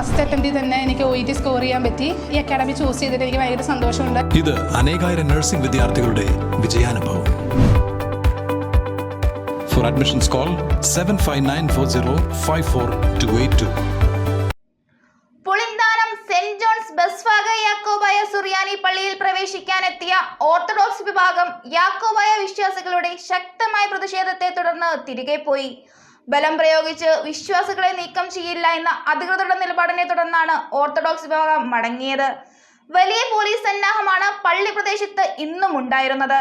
First അറ്റംപ്റ്റിൽ തന്നെ എനിക്ക് OET score ചെയ്യാൻ പറ്റി. ഈ അക്കാഡമി ചൂസ് ചെയ്തിട്ട് എനിക്ക് ഭയങ്കര സന്തോഷമുണ്ട്. ഇത് അനേകായിരം നഴ്സിംഗ് വിദ്യാർത്ഥികളുടെ വിജയാനുഭവം. For admissions call 7594054282. Pulinthanam saint John's ബസ്ഫാഗ യാക്കോബായ സുറിയാനി പള്ളിയിൽ പ്രവേശിക്കാനെത്തിയ ഓർത്തഡോക്സ് വിഭാഗം യാക്കോബായ വിശ്വാസികളുടെ ശക്തമായ പ്രതിഷേധത്തെ തുടർന്ന് തിരികെ പോയി. ബലം പ്രയോഗിച്ച് വിശ്വാസികളെ നീക്കം ചെയ്യില്ല എന്ന അധികൃതരുടെ നിലപാടിനെ തുടർന്നാണ് ഓർത്തഡോക്സ് വിഭാഗം മടങ്ങിയത്. വലിയ പോലീസ് സന്നാഹമാണ് പള്ളി പ്രദേശത്ത് ഇന്നും ഉണ്ടായിരുന്നത്.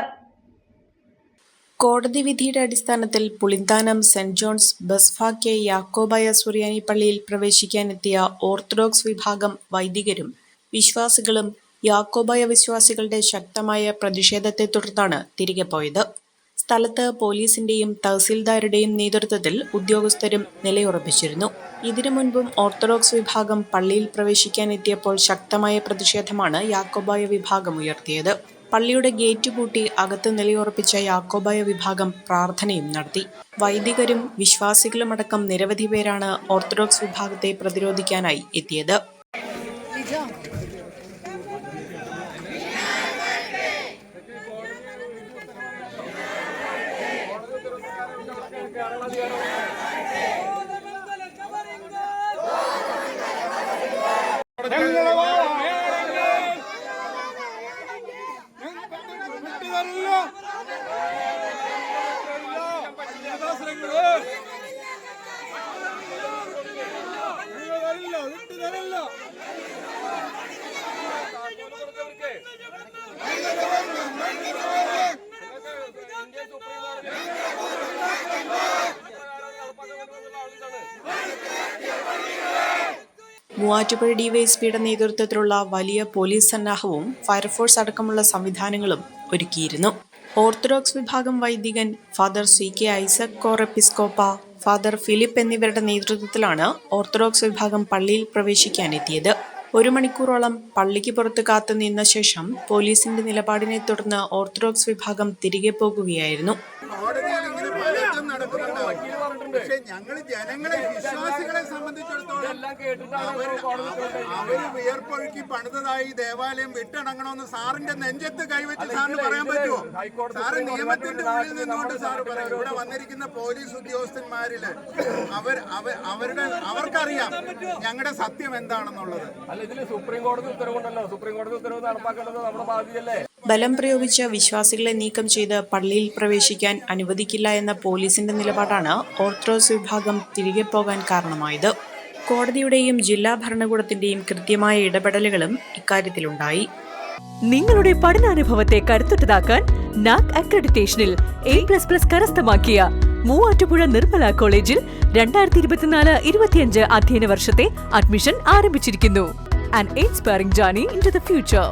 കോടതി വിധിയുടെ അടിസ്ഥാനത്തിൽ പുളിന്താനം സെന്റ് ജോൺസ് ബസ്ഫാഗ്യ യാക്കോബായ സുറിയാനി പള്ളിയിൽ പ്രവേശിക്കാനെത്തിയ ഓർത്തഡോക്സ് വിഭാഗം വൈദികരും വിശ്വാസികളും യാക്കോബായ വിശ്വാസികളുടെ ശക്തമായ പ്രതിഷേധത്തെ തുടർന്നാണ് തിരികെ പോയത്. സ്ഥലത്ത് പോലീസിന്റെയും തഹസീൽദാരുടെയും നേതൃത്വത്തിൽ ഉദ്യോഗസ്ഥരും നിലയുറപ്പിച്ചിരുന്നു. ഇതിനു മുൻപും ഓർത്തഡോക്സ് വിഭാഗം പള്ളിയിൽ പ്രവേശിക്കാനെത്തിയപ്പോൾ ശക്തമായ പ്രതിഷേധമാണ് യാക്കോബായ വിഭാഗം ഉയർത്തിയത്. പള്ളിയുടെ ഗേറ്റ് പൂട്ടി അകത്ത് നിലയുറപ്പിച്ച യാക്കോബായ വിഭാഗം പ്രാർത്ഥനയും നടത്തി. വൈദികരും വിശ്വാസികളുമടക്കം നിരവധി പേരാണ് ഓർത്തഡോക്സ് വിഭാഗത്തെ പ്രതിരോധിക്കാനായി എത്തിയത്. മൂവാറ്റുപുഴ ഡിവൈഎസ്പിയുടെ നേതൃത്വത്തിലുള്ള വലിയ പോലീസ് സന്നാഹവും ഫയർഫോഴ്സ് അടക്കമുള്ള സംവിധാനങ്ങളും ഒരുക്കിയിരുന്നു. ഓർത്തഡോക്സ് വിഭാഗം വൈദികൻ ഫാദർ CK ഐസക് കോർ എപ്പിസ്കോപ്പ, ഫാദർ ഫിലിപ്പ് എന്നിവരുടെ നേതൃത്വത്തിലാണ് ഓർത്തഡോക്സ് വിഭാഗം പള്ളിയിൽ പ്രവേശിക്കാനെത്തിയത്. 1 മണിക്കൂറോളം പള്ളിക്ക് പുറത്ത് കാത്തു നിന്ന ശേഷം പോലീസിന്റെ നിലപാടിനെ തുടർന്ന് ഓർത്തഡോക്സ് വിഭാഗം തിരികെ പോകുകയായിരുന്നു. പക്ഷെ ഞങ്ങൾ ജനങ്ങളെ വിശ്വാസികളെ സംബന്ധിച്ചിടത്തോളം അവര് വിയർപ്പൊഴുക്കി പണിതതായി ദേവാലയം വിട്ടടങ്ങണമെന്ന് സാറിന്റെ നെഞ്ചത്ത് കൈവച്ച് സാറിന് പറയാൻ പറ്റുമോ? സാറ് നിയമത്തിന്റെ ഉള്ളിൽ നിന്നുകൊണ്ട് സാറ് പറയും. ഇവിടെ വന്നിരിക്കുന്ന പോലീസ് ഉദ്യോഗസ്ഥന്മാരില് അവർക്കറിയാം ഞങ്ങളുടെ സത്യം എന്താണെന്നുള്ളത്. ബലം പ്രയോഗിച്ച് വിശ്വാസികളെ നീക്കം ചെയ്ത് പള്ളിയിൽ പ്രവേശിക്കാൻ അനുവദിക്കില്ല എന്ന പോലീസിന്റെ നിലപാടാണ് ഓർത്തഡോക്സ് വിഭാഗം തിരികെ പോകാൻ കാരണമായത്. കോടതിയുടെയും ജില്ലാ ഭരണകൂടത്തിന്റെയും കൃത്യമായ ഇടപെടലുകളും ഇക്കാര്യത്തിലുണ്ടായി. നിങ്ങളുടെ പഠനാനുഭവത്തെ കരുത്തുറ്റതാക്കാൻ NAAC അക്രഡിറ്റേഷനിൽ A++ കരസ്ഥമാക്കിയ മൂവാറ്റുപുഴ നിർമ്മല കോളേജിൽ 2024-25 അധ്യയന വർഷത്തെ അഡ്മിഷൻ ആരംഭിച്ചിരിക്കുന്നു. An inspiring journey into the future.